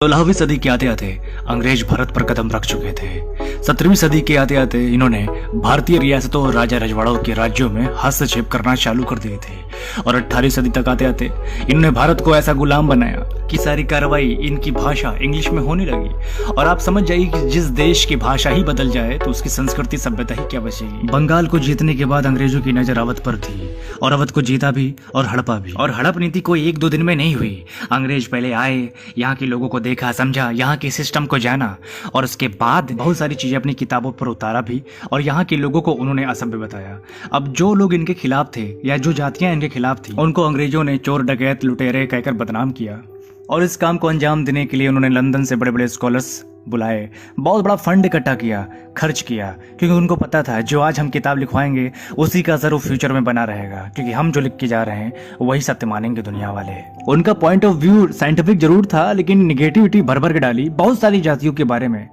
16वीं सदी के आते आते अंग्रेज भारत पर कदम रख चुके थे। 17वीं सदी के आते आते इन्होंने भारतीय रियासतों और राजा रजवाड़ों के राज्यों में हस्तक्षेप करना चालू कर दिए थे और 18वीं सदी तक आते आते इन्होंने भारत को ऐसा गुलाम बनाया कि सारी कार्रवाई इनकी भाषा इंग्लिश में होने लगी। और आप समझ जाइए कि जिस देश की भाषा ही बदल जाए तो उसकी संस्कृति सभ्यता ही क्या बचेगी। बंगाल को जीतने के बाद अंग्रेजों की नजर अवध पर थी और अवध को जीता भी और हड़पा भी। और हड़प नीति कोई एक दो दिन में नहीं हुई। अंग्रेज पहले आए, यहाँ के लोगों को देखा, समझा, यहाँ के सिस्टम को जाना और उसके बाद बहुत सारी चीजें अपनी किताबों पर उतारा भी और यहाँ के लोगों को उन्होंने असभ्य बताया। अब जो लोग इनके खिलाफ थे या जो जातियां इनके खिलाफ थी उनको अंग्रेजों ने चोर, डकैत, लुटेरे कहकर बदनाम किया। और इस काम को अंजाम देने के लिए उन्होंने लंदन से बड़े बड़े स्कॉलर्स बुलाए, बहुत बड़ा फंड इकट्ठा किया, खर्च किया, क्योंकि उनको पता था जो आज हम किताब लिखवाएंगे उसी का असर फ्यूचर में बना रहेगा, क्योंकि हम जो लिख के जा रहे हैं वही सत्य मानेंगे दुनिया वाले। उनका पॉइंट ऑफ व्यू साइंटिफिक जरूर था, लेकिन निगेटिविटी भर भर के डाली बहुत सारी जातियों के बारे में।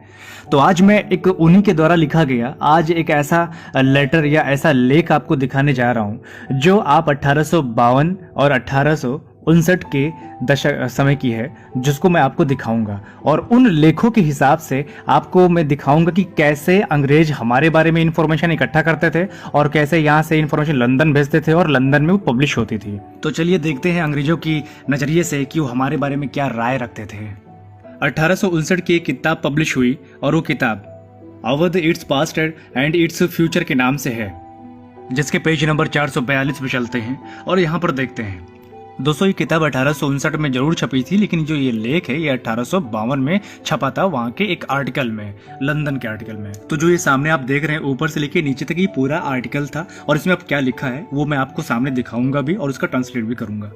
तो आज मैं एक उन्हीं के द्वारा लिखा गया आज एक ऐसा लेटर या ऐसा लेख आपको दिखाने जा रहा हूं जो आप 1852 और 1859 के दशक समय की है, जिसको मैं आपको दिखाऊंगा। और उन लेखों के हिसाब से आपको मैं दिखाऊंगा कि कैसे अंग्रेज हमारे बारे में इंफॉर्मेशन इकट्ठा करते थे और कैसे यहाँ से इंफॉर्मेशन लंदन भेजते थे और लंदन में वो पब्लिश होती थी। तो चलिए देखते हैं अंग्रेजों की नजरिए से कि वो हमारे बारे में क्या राय रखते थे। 1859 की एक किताब पब्लिश हुई और वो किताब Awadh its past and its future के नाम से है, जिसके पेज नंबर 442 पे चलते हैं और यहाँ पर देखते हैं। दोस्तों, ये किताब 1859 में जरूर छपी थी, लेकिन जो ये लेख है ये 1852 में छपा था, वहाँ के एक आर्टिकल में, लंदन के आर्टिकल में। तो जो ये सामने आप देख रहे हैं ऊपर से लेके नीचे तक ये पूरा आर्टिकल था और इसमें अब क्या लिखा है वो मैं आपको सामने दिखाऊंगा भी और उसका ट्रांसलेट भी करूंगा।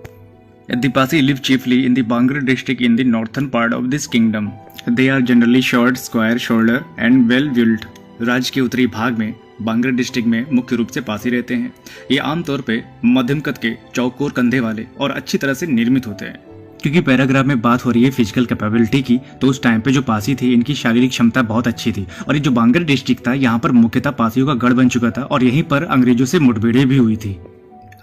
The Pasi live chiefly in the Bangre district in the northern part of this kingdom. They are generally short, square shoulder and well built. राज्य के उत्तरी भाग में बांगरे डिस्ट्रिक्ट में मुख्य रूप से पासी रहते हैं। ये आमतौर पे मध्यम कद के, चौकोर कंधे वाले और अच्छी तरह से निर्मित होते हैं। क्योंकि पैराग्राफ में बात हो रही है फिजिकल कैपेबिलिटी की, तो उस टाइम पे जो पासी थे इनकी शारीरिक क्षमता बहुत अच्छी थी। और ये जो बांगरे डिस्ट्रिक्ट था यहाँ पर मुख्यतः पासियों का गढ़ बन चुका था और यहीं पर अंग्रेजों से मुठभेड़ें भी हुई थी।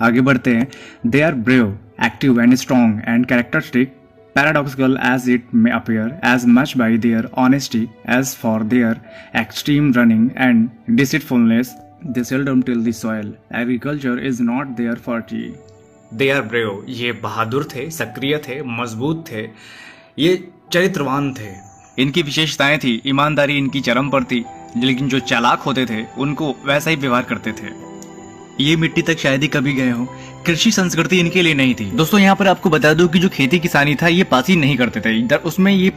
आगे बढ़ते हैं। They are brave, active and strong and characteristic, paradoxical as it may appear, as much by their honesty as for their extreme running and deceitfulness. They seldom till the soil. Agriculture is not their forte. They are brave. ये बहादुर थे, सक्रिय थे, मजबूत थे, ये चरित्रवान थे। इनकी विशेषताएं थी, ईमानदारी इनकी चरम पर थी, लेकिन जो चालाक होते थे उनको वैसा ही व्यवहार करते थे। ये मिट्टी तक शायद ही कभी गए हो। कृषि संस्कृति इनके लिए नहीं थी। दोस्तों, यहाँ पर आपको बता दूं कि जो खेती किसानी था ये पासी नहीं करते थे, उसमें ये